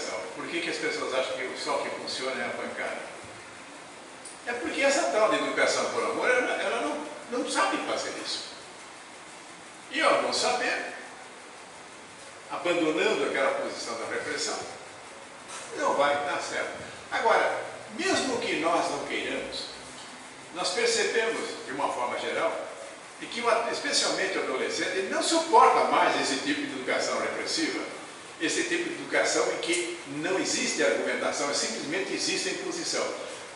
repressão? Por que as pessoas acham que só o que funciona é a pancada? É porque essa tal de educação por amor, ela não sabe fazer isso. E ao não saber, abandonando aquela posição da repressão, não vai dar certo. Agora, mesmo que nós não queiramos, nós percebemos, de uma forma geral, e que especialmente o adolescente ele não suporta mais esse tipo de educação repressiva, esse tipo de educação em que não existe argumentação, simplesmente existe a imposição.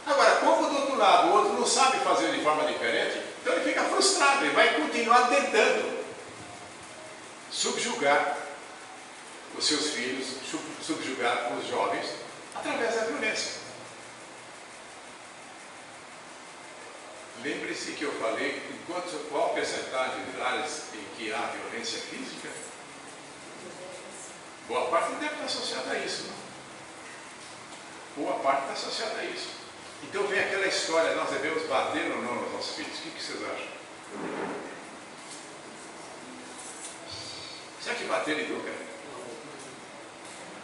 Agora, como do outro lado o outro não sabe fazer de forma diferente, então ele fica frustrado, ele vai continuar tentando subjugar os seus filhos, subjugar os jovens através da violência. Lembre-se que eu falei qual a percentagem de áreas em que há violência física? Boa parte deve estar associada a isso. Boa parte está associada a isso. Então vem aquela história, nós devemos bater ou não nos nossos filhos. O que vocês acham? Será que bater educa?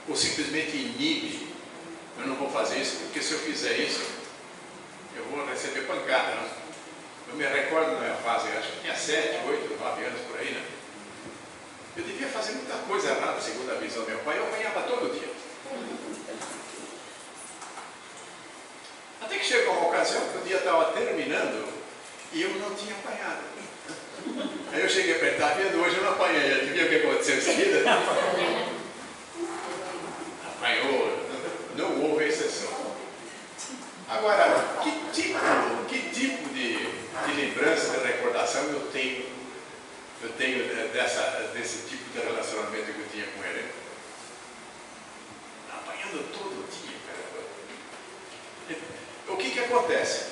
Ou simplesmente inibe? Eu não vou fazer isso porque se eu fizer isso, eu vou receber pancada, não? Eu me recordo na minha fase, acho que tinha 7, 8, 9 anos por aí, né? Eu devia fazer muita coisa errada, segundo a visão do meu pai, eu apanhava todo dia. Até que chegou uma ocasião que o dia estava terminando e eu não tinha apanhado. Aí eu cheguei para ele, tá vendo, hoje eu não apanhei, adivinha o que aconteceu em seguida? Apanhou, não houve exceção. Agora, que tipo de lembrança, de recordação eu tenho desse tipo de relacionamento que eu tinha com ele? Apanhando todo dia, cara. O que acontece?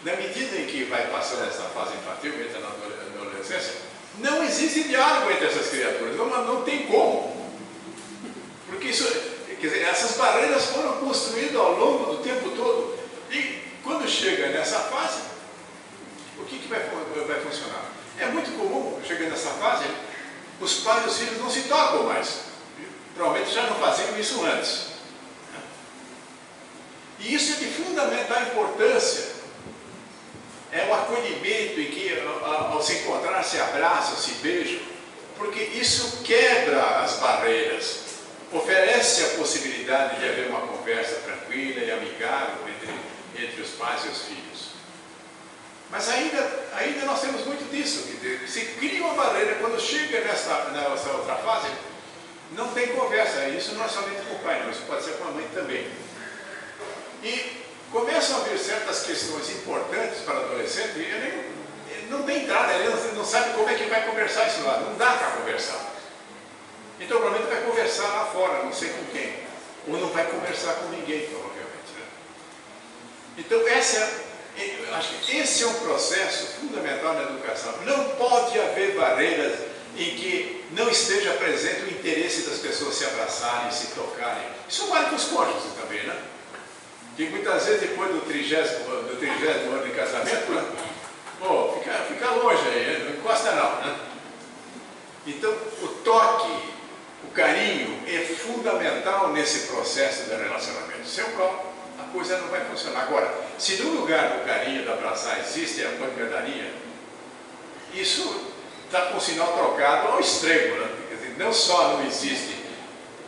Na medida em que vai passando essa fase infantil, entra na adolescência, não existe diálogo entre essas criaturas, não tem como. Porque isso, quer dizer, essas barreiras foram construídas ao longo do tempo todo. E quando chega nessa fase, o que vai funcionar? É muito comum, chegando nessa fase, os pais e os filhos não se tocam mais. Provavelmente já não faziam isso antes. E isso é de fundamental importância. É o acolhimento em que, ao se encontrar, se abraçam, se beijam, porque isso quebra as barreiras, oferece a possibilidade de haver uma conversa tranquila e amigável entre os pais e os filhos. Mas ainda nós temos muito disso, que se cria uma barreira, quando chega nessa outra fase, não tem conversa. Isso não é somente com o pai, não, isso pode ser com a mãe também. E começam a vir certas questões importantes para o adolescente, e ele não tem entrada, ele não sabe como é que vai conversar isso lá, não dá para conversar. Então provavelmente vai conversar lá fora, não sei com quem, ou não vai conversar com ninguém, provavelmente. Né? Então eu acho que esse é um processo fundamental na educação. Não pode haver barreiras em que não esteja presente o interesse das pessoas se abraçarem, se tocarem. Isso vale para os cônjuges também, né? Que muitas vezes depois do 30º ano de casamento, né? Oh, fica longe aí, não encosta não, né? Então o toque, o carinho é fundamental nesse processo de relacionamento. Sem o qual a coisa não vai funcionar. Agora, se no lugar do carinho, do abraçar, existe a pancadaria, isso está com o sinal trocado ao extremo, né? Quer dizer, não só não existe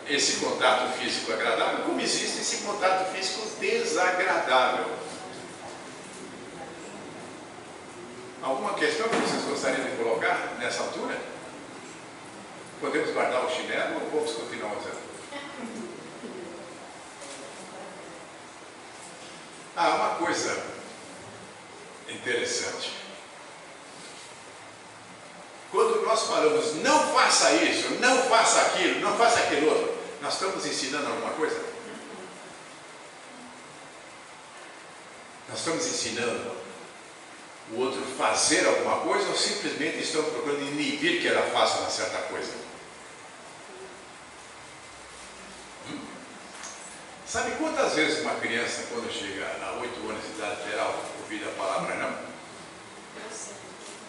esse contato físico agradável, como existe esse contato físico desagradável. Alguma questão que vocês gostariam de colocar nessa altura? Podemos guardar o chinelo ou vamos continuar usando? Uma coisa interessante. Quando nós falamos, não faça isso, não faça aquilo, não faça aquilo outro, nós estamos ensinando alguma coisa? Nós estamos ensinando o outro a fazer alguma coisa ou simplesmente estamos procurando inibir que ela faça uma certa coisa? Sabe quantas vezes uma criança, quando chega a 8 anos de idade, terá ouvido a palavra não?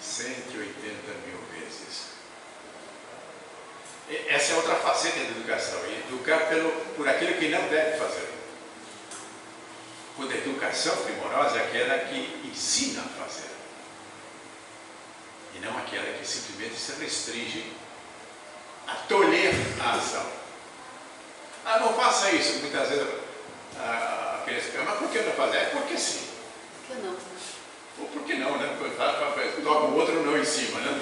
180 mil vezes. Essa é outra faceta da educação, educar por aquilo que não deve fazer. Quando a educação primorosa é aquela que ensina a fazer, e não aquela que simplesmente se restringe a tolher a ação. Ah, não faça isso. Muitas vezes a criança fica, mas por que não fazer? É porque sim. Por que não? Ou por que não, né? Toca o outro não em cima, né?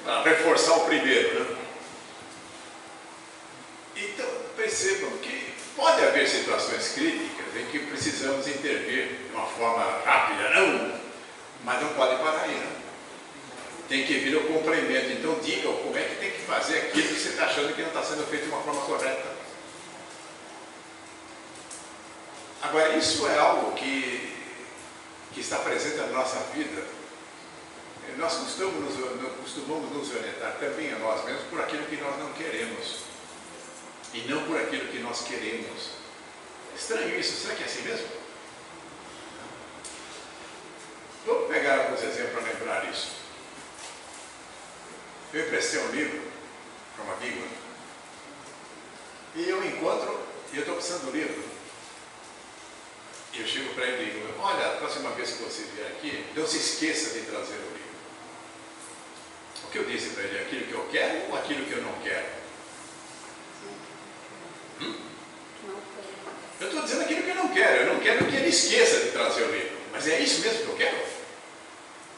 Para reforçar o primeiro, né? Então, percebam que pode haver situações críticas em que precisamos intervir de uma forma rápida, não, mas não pode parar aí, não. Tem que vir o complemento. Então, diga como é que tem que fazer aquilo que você está achando que não está sendo feito de uma forma correta. Agora, isso é algo que está presente na nossa vida. Nós costumamos nos orientar também a nós mesmos por aquilo que nós não queremos. E não por aquilo que nós queremos. Estranho isso, será que é assim mesmo? Vou pegar alguns exemplos para lembrar isso. Eu emprestei um livro para um amigo, e eu encontro, e eu estou precisando do livro. E eu chego para ele e digo, olha, a próxima vez que você vier aqui, não se esqueça de trazer o livro. O que eu disse para ele? Aquilo que eu quero ou aquilo que eu não quero? Eu estou dizendo aquilo que eu não quero. Eu não quero que ele esqueça de trazer o livro. Mas é isso mesmo que eu quero?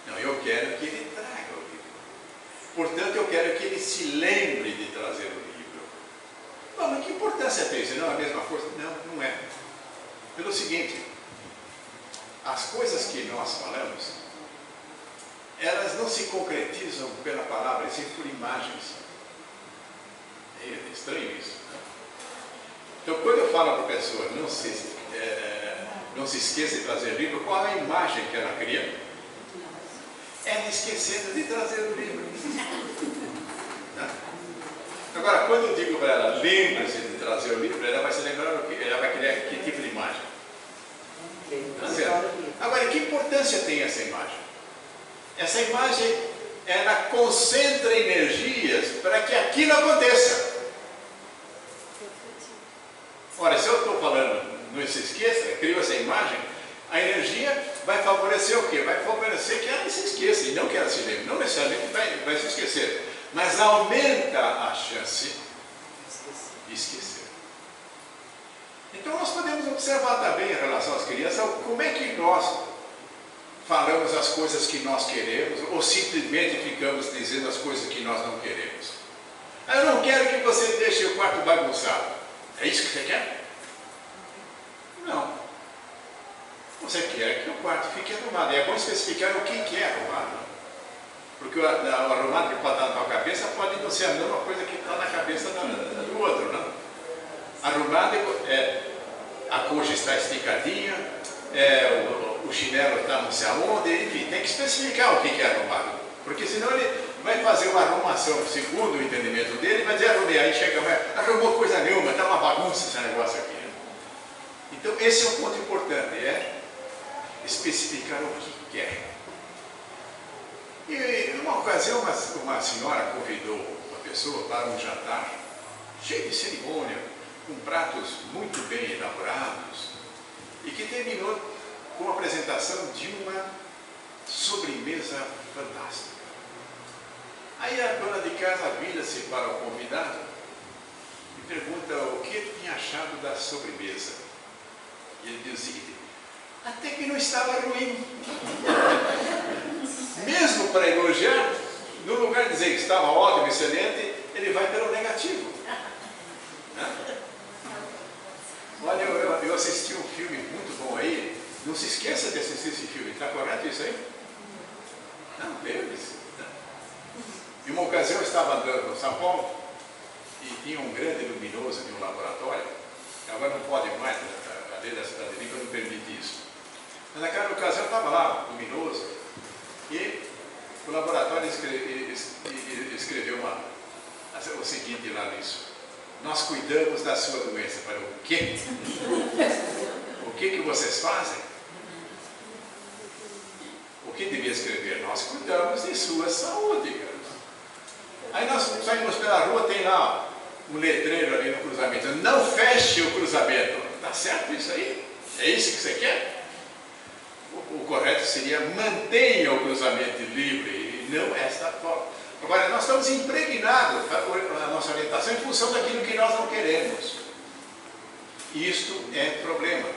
Não, eu quero que ele traga o livro. Portanto, eu quero que ele se lembre de trazer o livro. Não, mas que importância tem isso? Não é a mesma coisa? Não, não é. Pelo seguinte, as coisas que nós falamos, elas não se concretizam pela palavra, sim por imagens. É estranho isso. Então, quando eu falo para a pessoa, não se esqueça de trazer o livro, qual é a imagem que ela cria? Ela esquecendo de trazer o livro. Agora, quando eu digo para ela, lembre-se de trazer o livro, ela vai se lembrar o que? Ela vai criar que tipo de imagem? Agora, que importância tem essa imagem? Essa imagem, ela concentra energias para que aquilo aconteça. Ora, se eu estou falando, não se esqueça, crio essa imagem, a energia vai favorecer o quê? Vai favorecer que ela se esqueça, e não que ela se lembre. Não necessariamente vai se esquecer, mas aumenta a chance de esquecer. Então nós podemos observar também em relação às crianças, como é que nós falamos as coisas que nós queremos, ou simplesmente ficamos dizendo as coisas que nós não queremos. Eu não quero que você deixe o quarto bagunçado. É isso que você quer? Não. Você quer que o quarto fique arrumado. E é bom especificar o que é arrumado. Porque o arrumado que pode estar na tua cabeça pode não ser a mesma coisa que está na cabeça do outro, não? Arrumado é a coxa está esticadinha, o chinelo está não sei aonde, enfim, tem que especificar o que é arrumado. Porque senão ele vai fazer uma arrumação segundo o entendimento dele, vai dizer arrumei, aí chega, arrumou coisa nenhuma, está uma bagunça esse negócio aqui. Então esse é um ponto importante, é especificar o que quer. E numa ocasião uma senhora convidou uma pessoa para um jantar cheio de cerimônia, com pratos muito bem elaborados, e que terminou com a apresentação de uma sobremesa fantástica. Aí a dona de casa vira-se para o convidado e pergunta o que ele tinha achado da sobremesa. E ele diz o seguinte, até que não estava ruim. Mesmo para elogiar, no lugar de dizer que estava ótimo, excelente, ele vai pelo negativo. Olha, eu assisti um filme muito bom aí, não se esqueça de assistir esse filme, está correto isso aí? Não, lembre-se. Em uma ocasião eu estava andando no São Paulo e tinha um grande luminoso de um laboratório, agora não pode mais, a lei da cidade limpa não permite isso. Mas naquela ocasião eu estava lá, luminoso, e o laboratório escreveu o seguinte lá nisso, nós cuidamos da sua doença. Para o quê? O que vocês fazem? O que devia escrever? Nós cuidamos de sua saúde, cara. Aí nós saímos pela rua, tem lá um letreiro ali no cruzamento, não feche o cruzamento. Está certo isso aí? É isso que você quer? O correto seria mantenha o cruzamento livre e não esta forma. Agora, nós estamos impregnados a nossa orientação em função daquilo que nós não queremos. E isto é problema.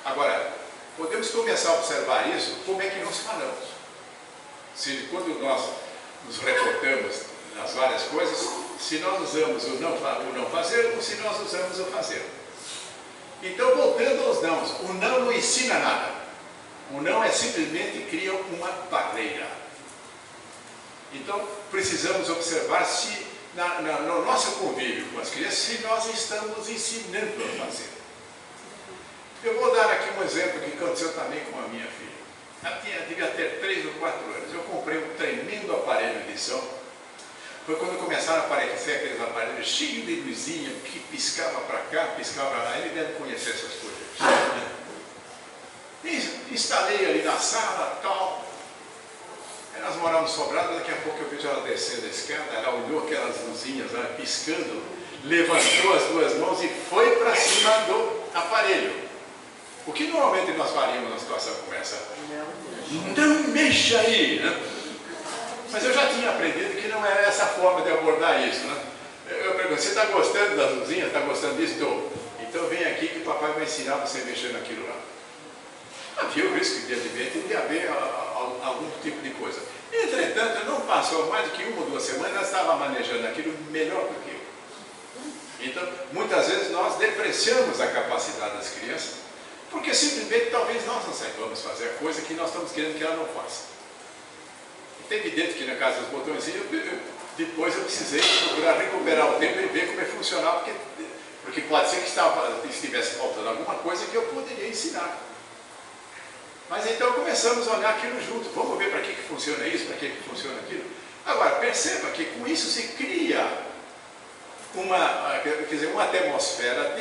Agora, podemos começar a observar isso, como é que nós falamos. Se quando nós nos reportamos nas várias coisas, se nós usamos o não fazer ou se nós usamos o fazer. Então, voltando aos nãos, o não ensina nada. O não é simplesmente cria uma barreira. Então, precisamos observar se no nosso convívio com as crianças, se nós estamos ensinando a fazer. Eu vou dar aqui um exemplo que aconteceu também com a minha filha. Ela devia ter 3 ou 4 anos. Eu comprei um tremendo aparelho de som. Foi quando começaram a aparecer aqueles aparelhos cheios de luzinha, que piscava para cá, piscava para lá. Ele deve conhecer essas coisas. E instalei ali na sala, tal. Aí nós moramos sobrados, daqui a pouco eu vejo ela descendo a escada, ela olhou aquelas luzinhas lá, piscando, levantou as 2 mãos e foi para cima do aparelho. O que normalmente nós faríamos numa situação como essa? Não mexa aí, né? Mas eu já tinha aprendido que não era essa forma de abordar isso, né? Eu pergunto, você está gostando das luzinhas? Está gostando disso? Estou. Então vem aqui que o papai vai ensinar você a mexer naquilo lá. Havia o risco de repente de haver algum tipo de coisa. Entretanto, não passou mais do que 1 ou 2 semanas, ela estava manejando aquilo melhor do que eu. Então, muitas vezes nós depreciamos a capacidade das crianças, porque simplesmente talvez nós não saibamos fazer a coisa que nós estamos querendo que ela não faça. É evidente que na casa dos botões, depois eu precisei procurar recuperar o tempo e ver como é funcionar, porque pode ser que estivesse faltando alguma coisa que eu poderia ensinar. Mas então começamos a olhar aquilo junto. Vamos ver para que funciona isso, para que funciona aquilo. Agora, perceba que com isso se cria uma atmosfera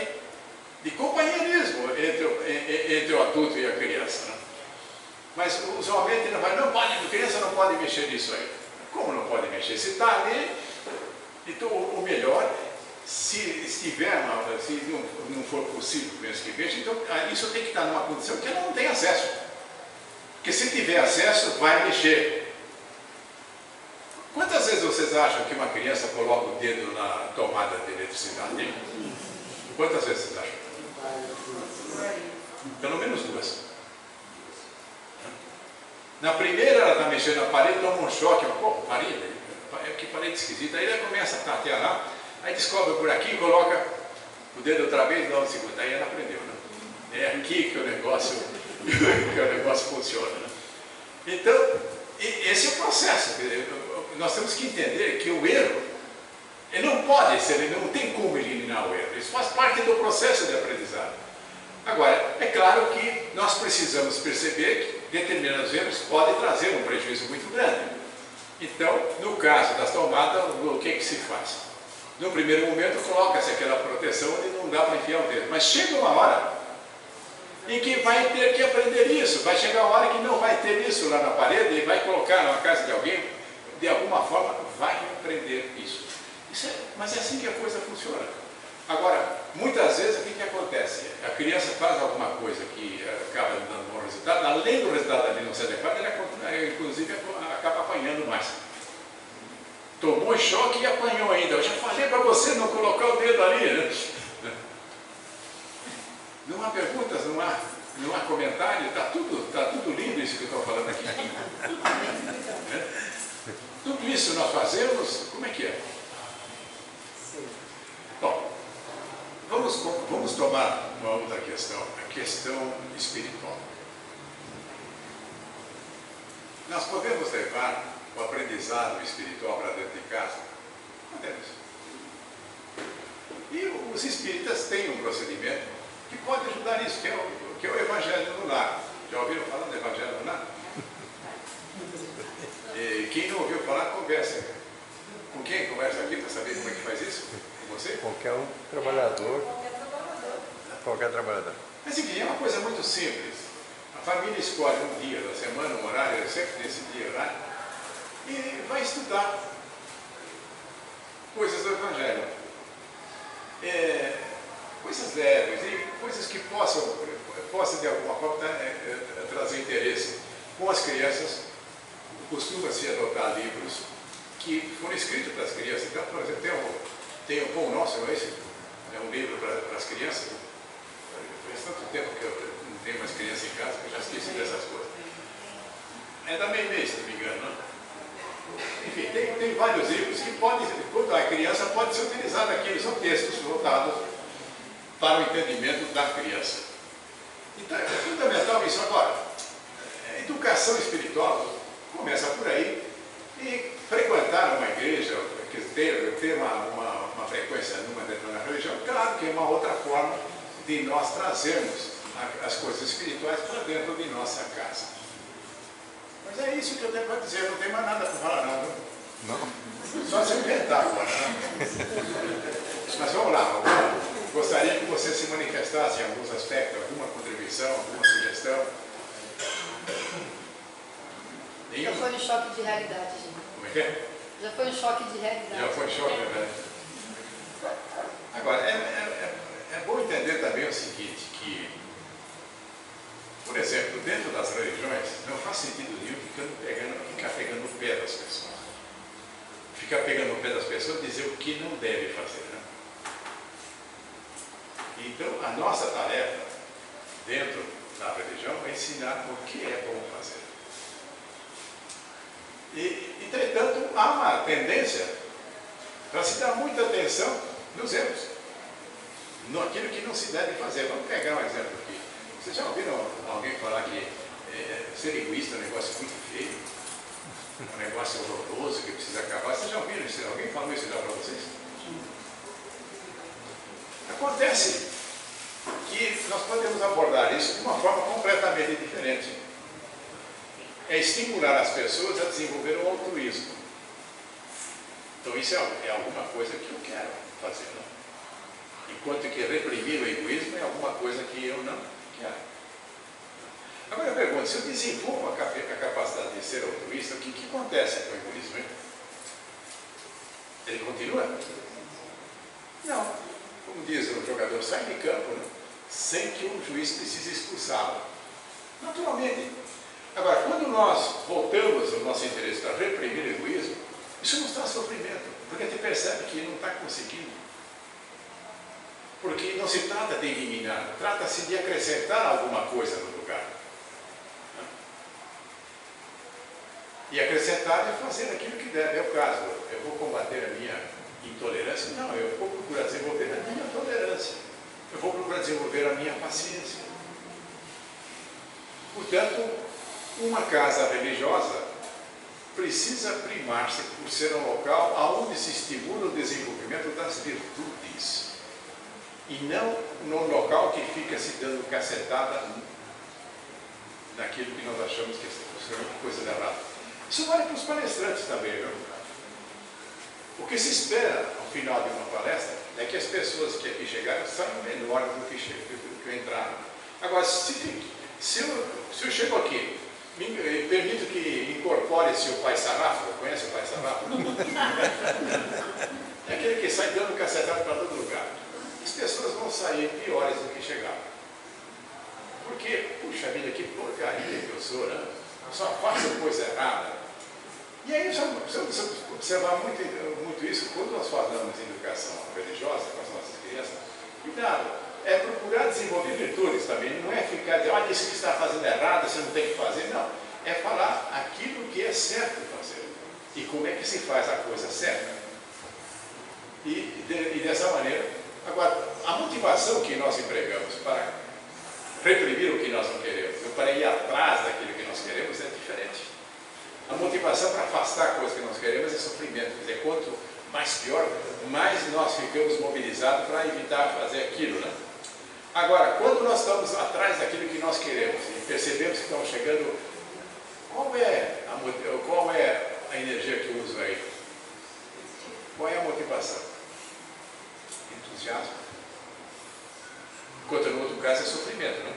de companheirismo entre o adulto e a criança. Né? Mas usualmente a criança não pode mexer nisso aí. Como não pode mexer? Se está ali, então o melhor, se não for possível mesmo que mexa, então isso tem que estar numa condição que ela não tem acesso. Porque se tiver acesso, vai mexer. Quantas vezes vocês acham que uma criança coloca o dedo na tomada de eletricidade? Quantas vezes vocês acham? Pelo menos 2. Na primeira ela está mexendo na parede, toma um choque, parede, que parede esquisita. Aí ela começa a tatear lá, aí descobre por aqui, coloca o dedo outra vez e dá um segundo. Aí ela aprendeu, né? É aqui que o negócio funciona. Né? Então, esse é o processo. Nós temos que entender que o erro, ele não pode ser, ele não tem como eliminar o erro. Isso faz parte do processo de aprendizado. Agora, é claro que nós precisamos perceber que determinados erros podem trazer um prejuízo muito grande. Então, no caso das tomadas, o que se faz? No primeiro momento, coloca-se aquela proteção onde não dá para enfiar o dedo. Mas chega uma hora em que vai ter que aprender isso. Vai chegar uma hora que não vai ter isso lá na parede e vai colocar na casa de alguém, de alguma forma vai aprender isso. Mas é assim que a coisa funciona. Agora, muitas vezes o que acontece? A criança faz alguma coisa que acaba dando um bom resultado, além do resultado ali não ser adequado, ela inclusive acaba apanhando mais. Tomou choque e apanhou ainda. Eu já falei para você não colocar o dedo ali, né? Não há perguntas, não há comentário, está tudo lindo isso que eu estou falando aqui. Tudo isso nós fazemos, como é que é? Bom, vamos tomar uma outra questão, a questão espiritual. Nós podemos levar o aprendizado espiritual para dentro de casa? Podemos. E os espíritas têm um procedimento que pode ajudar nisso, que é o Evangelho no Lar. Já ouviram falar do Evangelho no Lar? E quem não ouviu falar, conversa. Com quem conversa aqui para saber como é que faz isso? Com você? Qualquer um trabalhador. Qualquer trabalhador. Mas enfim, é uma coisa muito simples. A família escolhe um dia da semana, um horário, sempre nesse dia, né? E vai estudar. coisas do Evangelho. Coisas leves e coisas que possam de alguma forma trazer interesse. Com as crianças, costuma-se adotar livros que foram escritos para as crianças. Então, por exemplo, tem o Pão Nosso, não é esse? É um livro para as crianças. Faz tanto tempo que eu não tenho mais criança em casa que eu já esqueci dessas coisas. É da Meimei, se não me engano, não? Enfim, tem vários livros que quando a criança pode ser utilizada aqui, são textos voltados para o entendimento da criança. Então é fundamental isso. Agora, a educação espiritual começa por aí e frequentar uma igreja, ter uma frequência numa determinada religião, claro que é uma outra forma de nós trazermos as coisas espirituais para dentro de nossa casa. Mas é isso que eu tenho para dizer, não tem mais nada para falar não. Não? Só se inventar agora, né? Mas vamos lá, gostaria que você se manifestasse em alguns aspectos, alguma contribuição, alguma sugestão. Já foi um choque de realidade, gente. Como é que é? Já foi um choque de realidade. Já foi um choque de realidade. Agora, é bom entender também o seguinte, que, por exemplo, dentro das religiões, não faz sentido nenhum ficar pegando o pé das pessoas. Ficar pegando o pé das pessoas e dizer o que não deve fazer, né? Então, a nossa tarefa dentro da religião é ensinar o que é bom fazer. Entretanto, há uma tendência para se dar muita atenção nos erros, naquilo que não se deve fazer. Vamos pegar um exemplo aqui. Vocês já ouviram alguém falar que ser egoísta é um negócio muito feio? Um negócio horroroso que precisa acabar? Vocês já ouviram isso? Alguém falou isso já para vocês? Acontece que nós podemos abordar isso de uma forma completamente diferente. É estimular as pessoas a desenvolver o altruísmo. Então isso é alguma coisa que eu quero fazer, não? Enquanto que reprimir o egoísmo é alguma coisa que eu não quero. Agora eu pergunto, se eu desenvolvo a capacidade de ser altruísta, o que acontece com o egoísmo? Hein? Ele continua? Não. Como diz o jogador, sai de campo, né? Sem que o juiz precise expulsá-lo. Naturalmente. Agora, quando nós voltamos ao nosso interesse para reprimir o egoísmo, isso nos traz sofrimento, porque a gente percebe que não está conseguindo. Porque não se trata de eliminar, trata-se de acrescentar alguma coisa no lugar. E acrescentar é fazer aquilo que deve. É o caso, eu vou combater a minha intolerância? Não, eu vou procurar desenvolver a minha tolerância. Eu vou procurar desenvolver a minha paciência. Portanto, uma casa religiosa precisa primar-se por ser um local onde se estimula o desenvolvimento das virtudes e não num local que fica se dando cacetada naquilo que nós achamos que é coisa de errado. Isso vale para os palestrantes também, viu? O que se espera ao final de uma palestra é que as pessoas que aqui chegaram saiam melhores do que entraram. Agora, se eu chego aqui, permito que incorpore-se o Pai Sarrafo. Conhece o Pai Sarrafo? É aquele que sai dando cacetada para todo lugar. As pessoas vão sair piores do que chegaram. Porque, puxa vida, que porcaria que eu sou, né? Eu só faço coisa errada. E aí, precisamos observar muito isso quando nós falamos em educação religiosa com as nossas crianças. Cuidado, é procurar desenvolver virtudes também, não é ficar dizendo, olha, isso que você está fazendo errado, você não tem que fazer, não. É falar aquilo que é certo fazer e como é que se faz a coisa certa. E dessa maneira, agora, a motivação que nós empregamos para reprimir o que nós não queremos, para ir atrás daquilo que nós queremos, é diferente. A motivação para afastar coisas que nós queremos é sofrimento. Quer dizer, quanto mais pior, mais nós ficamos mobilizados para evitar fazer aquilo, né? Agora, quando nós estamos atrás daquilo que nós queremos e percebemos que estamos chegando, qual é a energia que eu uso aí? Qual é a motivação? Entusiasmo. Enquanto no outro caso é sofrimento, né?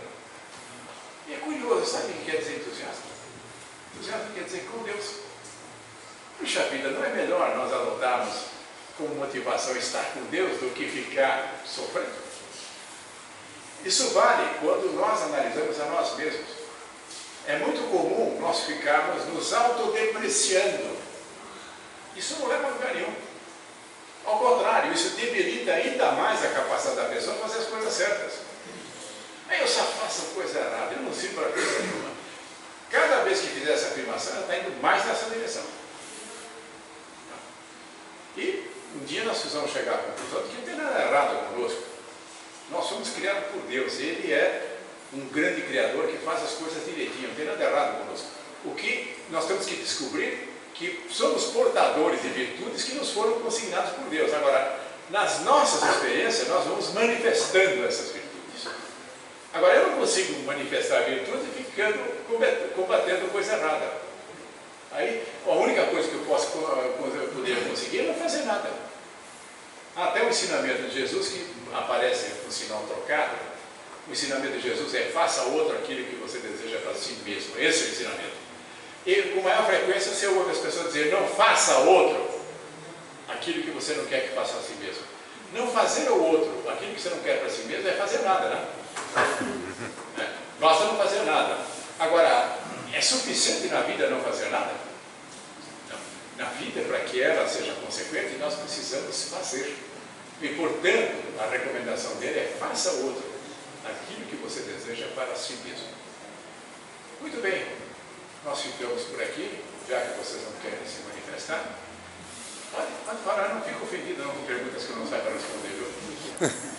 E é curioso, sabe o que quer dizer entusiasmo? Entusiasmo quer dizer com Deus. Puxa vida, não é melhor nós adotarmos como motivação estar com Deus do que ficar sofrendo. Isso vale quando nós analisamos a nós mesmos. É muito comum nós ficarmos nos autodepreciando. Isso não leva a lugar nenhum. Ao contrário, isso debilita ainda mais a capacidade da pessoa de fazer as coisas certas. Aí eu só faço coisa errada, eu não sirvo para coisa nenhuma. Cada vez que fizer essa afirmação, ela está indo mais nessa direção. E um dia nós precisamos chegar à conclusão de que não tem nada errado conosco. Nós somos criados por Deus. Ele é um grande criador que faz as coisas direitinho. Não tem nada errado conosco. O que nós temos que descobrir que somos portadores de virtudes que nos foram consignadas por Deus. Agora, nas nossas experiências, nós vamos manifestando essas virtudes. Agora, eu não consigo manifestar virtudes ficando combatendo coisa errada. Aí, a única coisa que eu poder conseguir é não fazer nada. Até o ensinamento de Jesus, que aparece no sinal trocado, o ensinamento de Jesus é: faça ao outro aquilo que você deseja para si mesmo. Esse é o ensinamento. E com maior frequência você ouve as pessoas dizer: não faça ao outro aquilo que você não quer que faça a si mesmo. Não fazer ao outro aquilo que você não quer para si mesmo é fazer nada, né? Basta não fazer nada. Agora, é suficiente na vida não fazer nada? Não. Na vida, para que ela seja consequente, nós precisamos fazer. E, portanto, a recomendação dele é: faça ao outro aquilo que você deseja para si mesmo. Muito bem, nós ficamos por aqui, já que vocês não querem se manifestar. Pode falar, não fico ofendido não com perguntas que eu não saiba responder, viu?